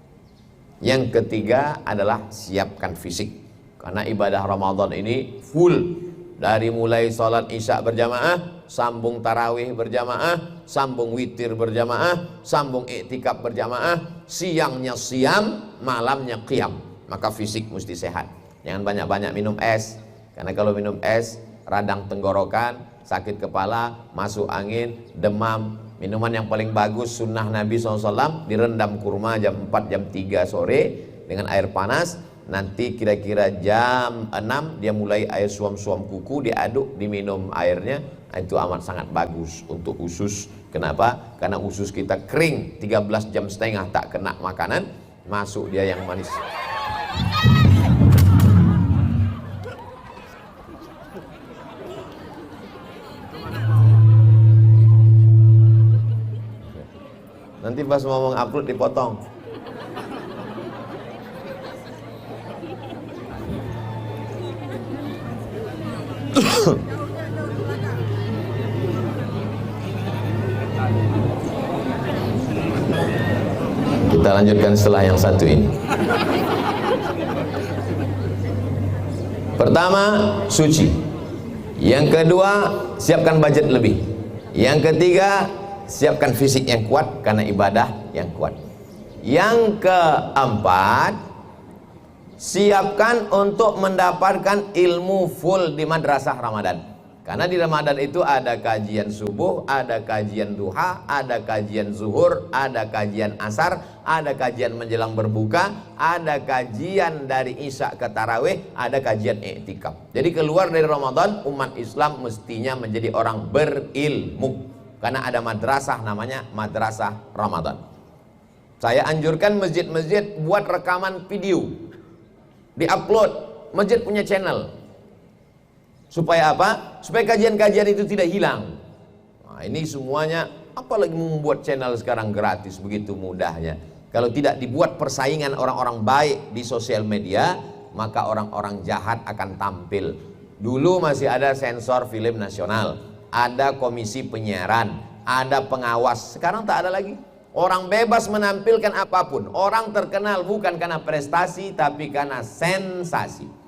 Yang ketiga adalah siapkan fisik. Karena ibadah Ramadan ini full. Dari mulai sholat isya berjamaah, sambung tarawih berjamaah, sambung witir berjamaah, sambung iktikaf berjamaah, siangnya siam, malamnya qiyam. Maka fisik mesti sehat. Jangan banyak-banyak minum es, karena kalau minum es radang tenggorokan, sakit kepala, masuk angin, demam. Minuman yang paling bagus sunnah Nabi SAW, direndam kurma jam 4 jam 3 sore dengan air panas. Nanti kira-kira jam 6 dia mulai air suam-suam kuku, diaduk, diminum airnya. Itu amat sangat bagus untuk usus. Kenapa? Karena usus kita kering 13 jam setengah tak kena makanan, masuk dia yang manis. Nanti pas mau upload dipotong. Kita lanjutkan setelah yang satu ini. Pertama, suci. Yang kedua, siapkan budget lebih. Yang ketiga, siapkan fisik yang kuat karena ibadah yang kuat. Yang keempat, siapkan untuk mendapatkan ilmu full di madrasah Ramadan. Karena di Ramadan itu ada kajian subuh, ada kajian duha, ada kajian zuhur, ada kajian asar, ada kajian menjelang berbuka, ada kajian dari isya ke tarawih, ada kajian i'tikaf. Jadi keluar dari Ramadan, umat Islam mestinya menjadi orang berilmu. Karena ada madrasah namanya madrasah Ramadan. Saya anjurkan masjid-masjid buat rekaman video, diupload. Masjid punya channel. Supaya apa? Supaya kajian-kajian itu tidak hilang. Nah, ini semuanya, apalagi membuat channel sekarang gratis, begitu mudahnya. Kalau tidak dibuat persaingan orang-orang baik di sosial media, maka orang-orang jahat akan tampil. Dulu masih ada sensor film nasional, ada komisi penyiaran, ada pengawas. Sekarang tak ada lagi. Orang bebas menampilkan apapun. Orang terkenal bukan karena prestasi, tapi karena sensasi.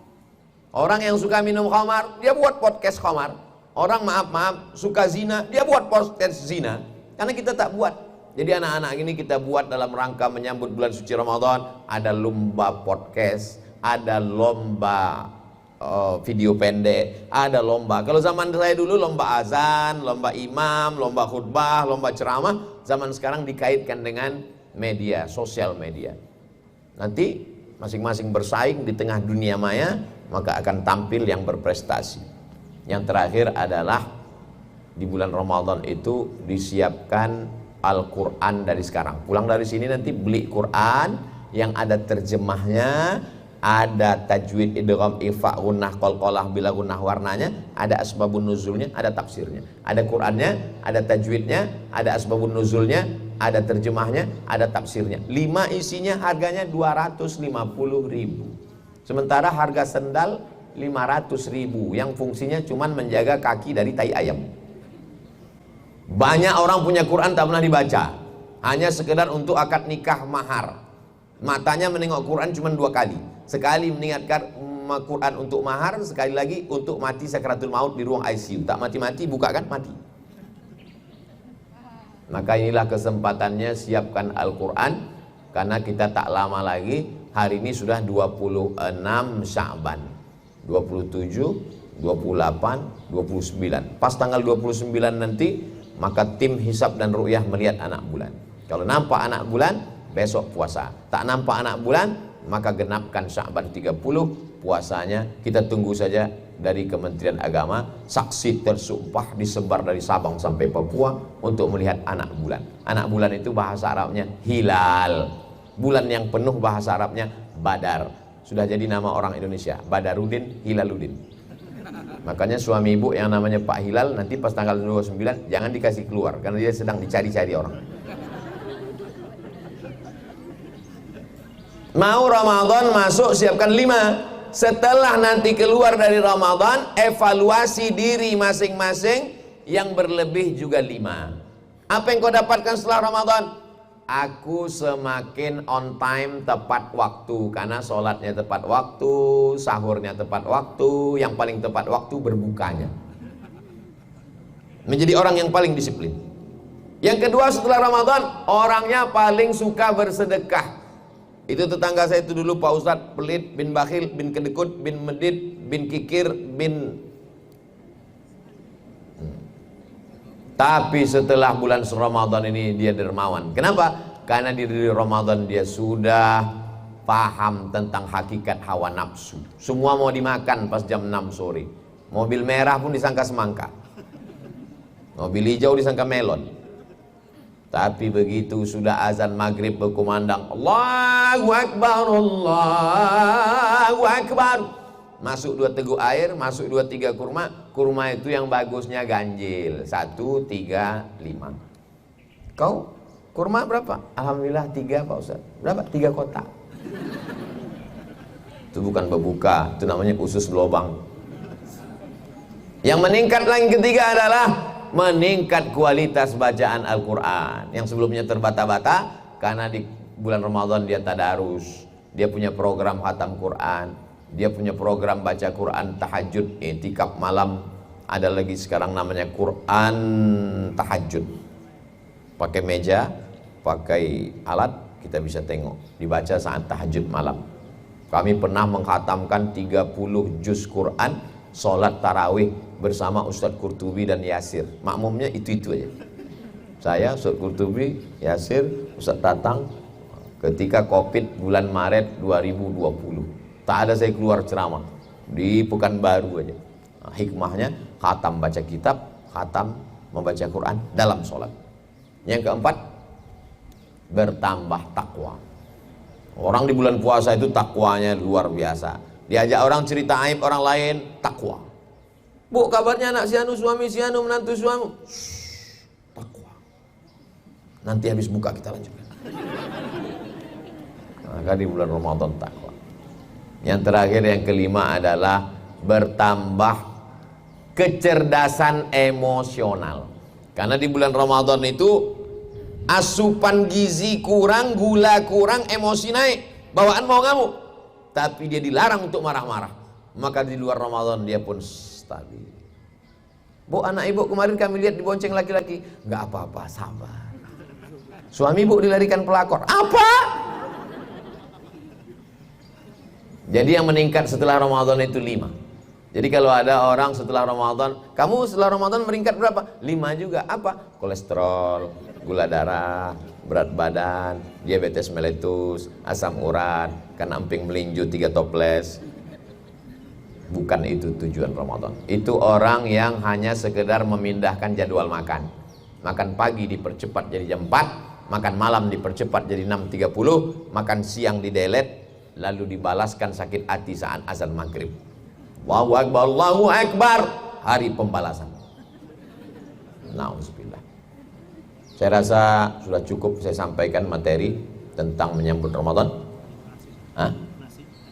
Orang yang suka minum khamar, dia buat podcast khamar. Orang maaf-maaf suka zina, dia buat podcast zina. Karena kita tak buat. Jadi anak-anak ini kita buat dalam rangka menyambut bulan suci Ramadan. Ada lomba podcast, ada lomba video pendek, ada lomba. Kalau zaman saya dulu lomba azan, lomba imam, lomba khutbah, lomba ceramah. Zaman sekarang dikaitkan dengan media, sosial media. Nanti masing-masing bersaing di tengah dunia maya, maka akan tampil yang berprestasi. Yang terakhir adalah di bulan Ramadan itu disiapkan Al-Quran dari sekarang. Pulang dari sini nanti beli Quran yang ada terjemahnya, ada tajwid, idgham, ifa, gunnah, qalqalah, bila gunnah warnanya, ada asbabun nuzulnya, ada tafsirnya. Ada Qurannya, ada tajwidnya, ada asbabun nuzulnya, ada terjemahnya, ada tafsirnya. 5 isinya harganya 250.000. Sementara harga sendal 500.000 yang fungsinya cuma menjaga kaki dari tai ayam. Banyak orang punya Quran tak pernah dibaca, hanya sekedar untuk akad nikah mahar. Matanya menengok Quran cuma 2 kali. Sekali mengingatkan Quran untuk mahar, sekali lagi untuk mati sakratul maut di ruang ICU. Tak mati-mati, buka kan mati. Maka inilah kesempatannya, siapkan Al-Quran. Karena kita tak lama lagi. Hari ini sudah 26 Sya'ban, 27, 28, 29. Pas tanggal 29 nanti, maka tim hisab dan ru'yah melihat anak bulan. Kalau nampak anak bulan, besok puasa. Tak nampak anak bulan, maka genapkan Sya'ban 30, puasanya kita tunggu saja dari Kementerian Agama. Saksi tersumpah disebar dari Sabang sampai Papua untuk melihat anak bulan. Anak bulan itu bahasa Arabnya hilal. Bulan yang penuh bahasa Arabnya Badar. Sudah jadi nama orang Indonesia, Badarudin, Hilaludin. Makanya suami ibu yang namanya Pak Hilal nanti pas tanggal 29 jangan dikasih keluar, karena dia sedang dicari-cari orang. Mau Ramadan masuk, siapkan 5. Setelah nanti keluar dari Ramadan, evaluasi diri masing-masing. Yang berlebih juga 5. Apa yang kau dapatkan setelah Ramadan? Aku semakin on time, tepat waktu. Karena sholatnya tepat waktu, sahurnya tepat waktu, yang paling tepat waktu berbukanya. Menjadi orang yang paling disiplin. Yang kedua, setelah Ramadan, orangnya paling suka bersedekah. Itu tetangga saya itu dulu, Pak Ustadz, pelit, bin bakhil, bin kedekut, bin medit, bin kikir, bin Tapi setelah bulan Ramadan ini dia dermawan. Kenapa? Karena di Ramadan dia sudah paham tentang hakikat hawa nafsu. Semua mau dimakan pas jam 6 sore. Mobil merah pun disangka semangka, mobil hijau disangka melon. Tapi begitu sudah azan maghrib berkumandang, Allahu Akbar, Allahu Akbar, masuk 2 teguk air, masuk 2-3 kurma. Kurma itu yang bagusnya ganjil, 1, 3, 5. Kau kurma berapa? Alhamdulillah 3 Pak Ustaz. Berapa? 3 kotak. Itu bukan berbuka, itu namanya usus lubang. Yang meningkat lagi ketiga adalah meningkat kualitas bacaan Al-Quran. Yang sebelumnya terbata-bata karena di bulan Ramadan dia tadarus, dia punya program khatam Quran, dia punya program baca Quran tahajud, i'tikaf malam. Ada lagi sekarang namanya Quran tahajud. Pakai meja, pakai alat, kita bisa tengok, dibaca saat tahajud malam. Kami pernah mengkhatamkan 30 juz Quran, sholat tarawih bersama Ustadz Qurtubi dan Yasir. Makmumnya itu aja. Saya, Ustadz Qurtubi, Yasir, Ustadz Tatang. Ketika Covid bulan Maret 2020, tak ada saya keluar ceramah di Pekanbaru aja. Nah, hikmahnya khatam baca kitab, khatam membaca Quran dalam sholat. Yang keempat, bertambah takwa. Orang di bulan puasa itu takwanya luar biasa. Diajak orang cerita aib orang lain, takwa. Bu, kabarnya anak si anu, suami si anu, menantu suami. Takwa. Nanti habis buka kita lanjutkan. Maka di bulan Ramadan takwa. Yang terakhir, yang kelima adalah bertambah kecerdasan emosional. Karena di bulan Ramadan itu asupan gizi kurang, gula kurang, emosi naik, bawaan mau ngamuk. Tapi dia dilarang untuk marah-marah. Maka di luar Ramadan dia pun stabil. Bu, anak ibu kemarin kami lihat dibonceng laki-laki. Enggak apa-apa, sabar. Suami ibu dilarikan pelakor. Apa? Jadi yang meningkat setelah Ramadan itu 5. Jadi kalau ada orang setelah Ramadan, kamu setelah Ramadan meningkat berapa? 5 juga. Apa? Kolesterol, gula darah, berat badan, diabetes meletus, asam urat, kena emping melinju 3 toples. Bukan itu tujuan Ramadan. Itu orang yang hanya sekedar memindahkan jadwal makan. Makan pagi dipercepat jadi jam 4, makan malam dipercepat jadi 6.30, makan siang didelet, lalu dibalaskan sakit hati saat azan maghrib. Allahu Akbar, Allahu Akbar, hari pembalasan. Nauzubillah. Saya rasa sudah cukup saya sampaikan materi tentang menyambut Ramadan. Hah?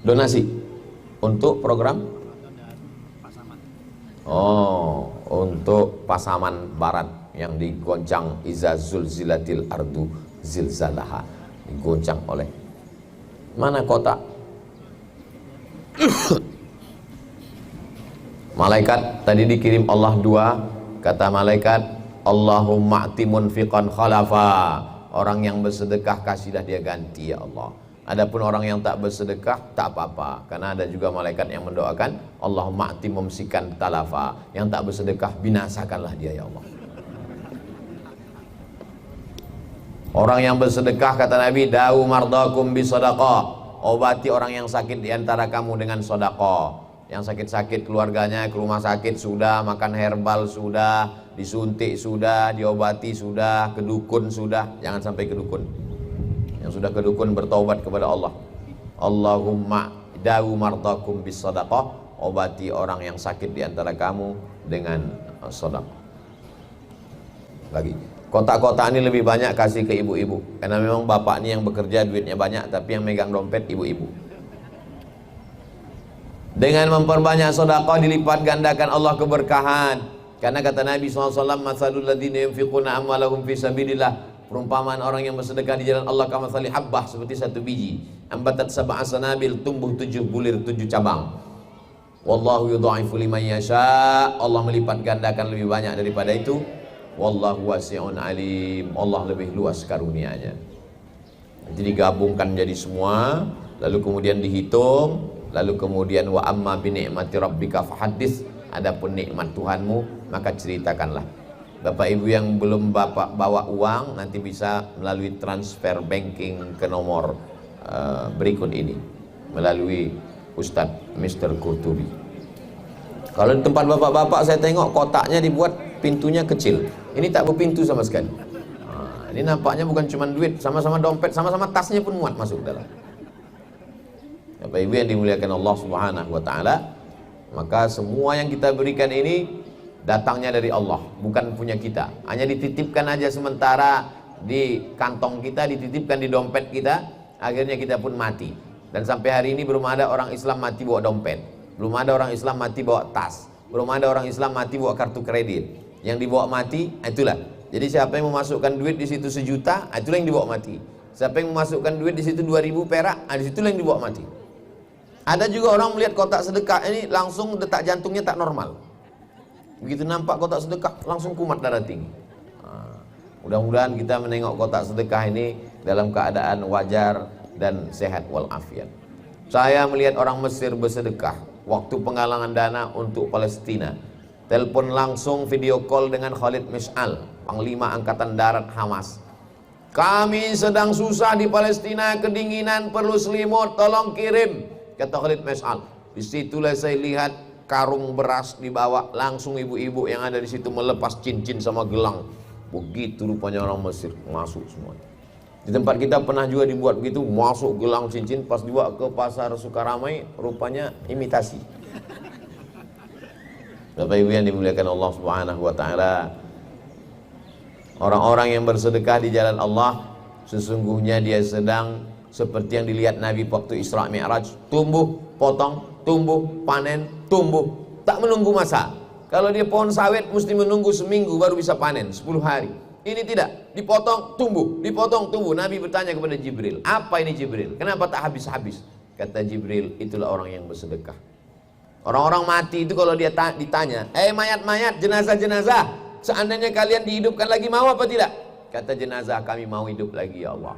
Donasi untuk program? Oh, untuk Pasaman Barat yang digoncang iza zulzilatil ardu zilzalaha, digoncang oleh mana kota? Malaikat tadi dikirim Allah 2, kata malaikat, Allahumma a'ti munfiqan khalafa. Orang yang bersedekah kasihlah dia ganti ya Allah. Adapun orang yang tak bersedekah tak apa-apa, karena ada juga malaikat yang mendoakan, Allahumma a'ti mumsikan talafa. Yang tak bersedekah binasakanlah dia ya Allah. Orang yang bersedekah kata Nabi, da'u mardakum bisadaqah. Obati orang yang sakit diantara kamu dengan sedekah. Yang sakit-sakit keluarganya ke rumah sakit sudah, makan herbal sudah, disuntik sudah, diobati sudah, ke dukun sudah. Jangan sampai ke dukun. Yang sudah ke dukun bertaubat kepada Allah. Allahumma da'u mardakum bisadaqah. Obati orang yang sakit diantara kamu dengan sedekah. Lagi, kotak-kotak ini lebih banyak kasih ke ibu-ibu, karena memang bapak ini yang bekerja duitnya banyak, tapi yang megang dompet ibu-ibu. Dengan memperbanyak sedekah dilipat gandakan Allah keberkahan. Karena kata Nabi SAW, masalul ladzina yunfiquna amwalahum fi sabilillah, perumpamaan orang yang bersedekah di jalan Allah kamathali habbah, seperti satu biji ambatat sab'a sanabil, tumbuh 7 bulir 7 cabang. Wallahu yudha'ifu liman yasha, Allah melipat gandakan lebih banyak daripada itu. Wallahu wasi'un alim, Allah lebih luas karunia-Nya. Jadi digabungkan jadi semua, lalu kemudian dihitung, lalu kemudian wa amma bi ni'mati rabbika fahaddits, adapun nikmat Tuhanmu maka ceritakanlah. Bapak Ibu yang belum bapak bawa uang nanti bisa melalui transfer banking ke nomor berikut ini melalui Ustadz Mr. Qurtubi. Kalau di tempat bapak-bapak saya tengok kotaknya dibuat pintunya kecil. Ini tak berpintu sama sekali. Ini nampaknya bukan cuma duit, sama-sama dompet, sama-sama tasnya pun muat masuk dalam. Bapak Ibu yang dimuliakan Allah Subhanahu wa taala, maka semua yang kita berikan ini datangnya dari Allah, bukan punya kita. Hanya dititipkan aja sementara di kantong kita, dititipkan di dompet kita, akhirnya kita pun mati. Dan sampai hari ini belum ada orang Islam mati bawa dompet, belum ada orang Islam mati bawa tas, belum ada orang Islam mati bawa kartu kredit. Yang dibawa mati, itulah. Jadi siapa yang memasukkan duit di situ 1 juta, itulah yang dibawa mati. Siapa yang memasukkan duit di situ 2.000 perak, di situlah yang dibawa mati. Ada juga orang melihat kotak sedekah ini langsung detak jantungnya tak normal. Begitu nampak kotak sedekah langsung kumat darah tinggi. Mudah-mudahan kita menengok kotak sedekah ini dalam keadaan wajar dan sehat walafiat. Saya melihat orang Mesir bersedekah waktu penggalangan dana untuk Palestina. Telepon langsung video call dengan Khalid Mish'al, Panglima Angkatan Darat Hamas. Kami sedang susah di Palestina, kedinginan, perlu selimut, tolong kirim, kata Khalid Mish'al. Disitulah saya lihat karung beras dibawa, langsung ibu-ibu yang ada di situ melepas cincin sama gelang. Begitu rupanya orang Mesir masuk semua. Di tempat kita pernah juga dibuat begitu, masuk gelang cincin, pas dibawa ke pasar Sukaramai, rupanya imitasi. Bapak Ibu yang dimuliakan Allah Subhanahu wa taala, orang-orang yang bersedekah di jalan Allah sesungguhnya dia sedang seperti yang dilihat Nabi waktu Isra Mi'raj, tumbuh, potong, tumbuh, panen, tumbuh, tak menunggu masa. Kalau dia pohon sawit mesti menunggu seminggu baru bisa panen, 10 hari. Ini tidak, dipotong, tumbuh, dipotong, tumbuh. Nabi bertanya kepada Jibril, apa ini Jibril? Kenapa tak habis-habis? Kata Jibril, itulah orang yang bersedekah. Orang-orang mati itu kalau dia ditanya, mayat-mayat, jenazah-jenazah, seandainya kalian dihidupkan lagi, mau apa tidak? Kata jenazah, kami mau hidup lagi ya Allah.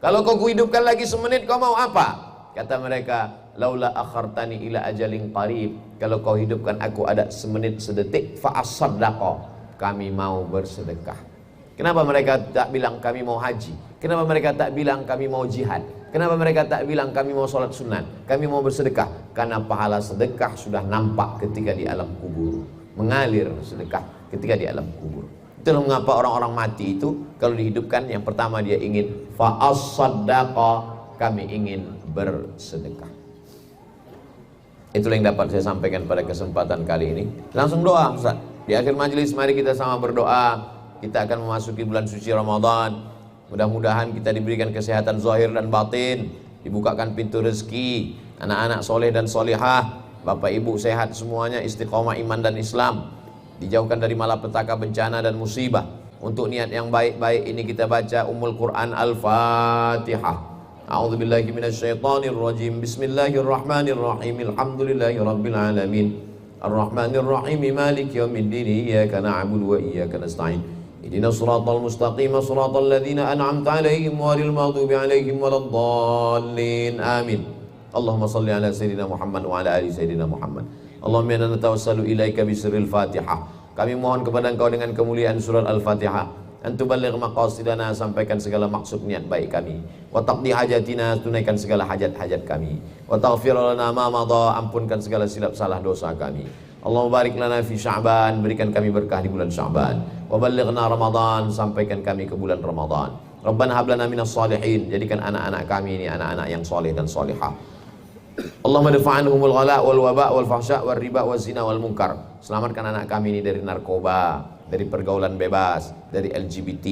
Kalau kau kuhidupkan lagi semenit, kau mau apa? Kata mereka, laula akhartani ila ajalin qarib, kalau kau hidupkan aku ada semenit sedetik, fa'asaddaqa, kami mau bersedekah. Kenapa mereka tak bilang kami mau haji? Kenapa mereka tak bilang kami mau jihad? Kenapa mereka tak bilang kami mau sholat sunat? Kami mau bersedekah? Karena pahala sedekah sudah nampak ketika di alam kubur, mengalir sedekah ketika di alam kubur. Itulah mengapa orang-orang mati itu kalau dihidupkan yang pertama dia ingin fa'as-saddaqa, kami ingin bersedekah. Itulah yang dapat saya sampaikan pada kesempatan kali ini. Langsung doa Ustaz. Di akhir majelis mari kita sama berdoa. Kita akan memasuki bulan suci Ramadan. Mudah-mudahan kita diberikan kesehatan zahir dan batin, dibukakan pintu rezeki, anak-anak soleh dan solehah, bapak ibu sehat semuanya, istiqomah iman dan Islam, dijauhkan dari malapetaka, bencana dan musibah. Untuk niat yang baik-baik ini kita baca Ummul Quran Al-Fatihah. A'udzubillahi minasyaitonirrajim. Bismillahirrahmanirrahim. Alhamdulillahirabbil alamin. Ar-Rahmanir-Rahim. Maliki yaumiddin. Iyyaka na'budu wa iyyaka nasta'in. Ihdinas siratal mustaqim, siratal ladzina an'amta 'alaihim ghairil maghdubi 'alaihim waladdallin. Amin. Allahumma shalli ala sayyidina Muhammad wa ala ali sayyidina Muhammad. Allahumma inna natawassalu ilaika bisirril Fatihah. Kami mohon kepada Engkau dengan kemuliaan surat Al-Fatihah, antuballigh maqasidana, sampaikan segala maksud niat baik kami. Wa taqdi hajatina, tunaikan segala hajat-hajat kami. Wa taghfir lana ma madha, ampunkan segala silap salah dosa kami. Allahumma barik lana fi Sya'ban, berikan kami berkah di bulan Sya'ban. Wa ballighna Ramadan, sampaikan kami ke bulan Ramadan. Rabbana hab lana minas salihin, jadikan anak-anak kami ini anak-anak yang soleh dan solehah. Allahumma dafa'anhumul ghala wal waba wal fahsya wal riba wal zina wal munkar. Selamatkan anak kami ini dari narkoba, dari pergaulan bebas, dari LGBT,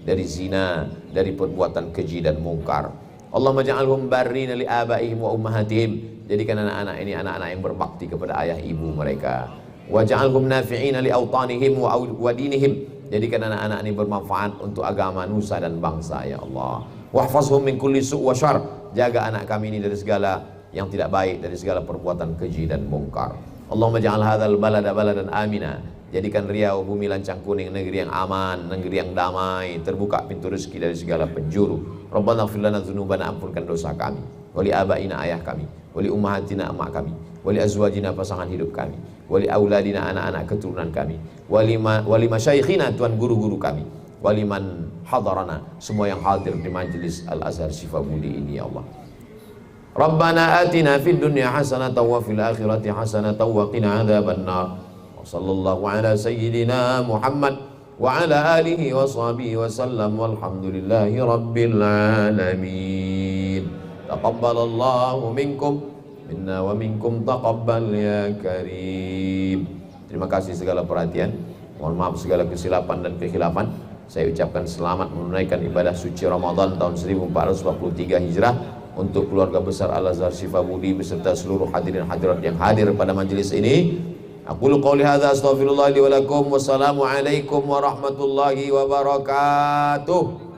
dari zina, dari perbuatan keji dan mungkar. Allahumma ja'alhum barrina li abaihim wa ummahatihim. Jadikan anak-anak ini anak-anak yang berbakti kepada ayah ibu mereka. Wa ja'alhum nafi'ina li awtanihim wa dinihim. Jadikan anak-anak ini bermanfaat untuk agama, nusa dan bangsa ya Allah. Wahfazhum min kulli su' wa syarr. Jaga anak kami ini dari segala yang tidak baik, dari segala perbuatan keji dan mungkar. Allahumma ja'al hadzal balada baladan amina. Jadikan Riau bumi lancang kuning negeri yang aman, negeri yang damai, terbuka pintu rezeki dari segala penjuru. Rabbana ighfir lana dzunubana, ampunkan dosa kami. wali abaina ayah kami, wali ummahatina emak kami, wali azwajina pasangan hidup kami, wali auladina anak-anak keturunan kami, wali masyaikhina tuan guru-guru kami, wali man hadarana semua yang hadir di majlis Al-Azhar Shifabudi ini ya Allah. Rabbana atina fid dunya hasanatan wa fil akhirati hasanatan wa qina adzabannar. Wa sallallahu ala sayyidina Muhammad wa ala alihi wa sahbihi wa sallam walhamdulillahi rabbil alamin. Taqabbalallahu minkum minna wa minkum taqabbal ya karim. Terima kasih segala perhatian. Mohon maaf segala kesilapan dan kekhilafan. Saya ucapkan selamat menunaikan ibadah suci Ramadan tahun 1443 Hijrah untuk keluarga besar Al-Azhar Shifabudi beserta seluruh hadirin hadirat yang hadir pada majelis ini. Aqulu qouli hadza astaghfirullah li wa lakum. Wassalamu alaikum warahmatullahi wabarakatuh.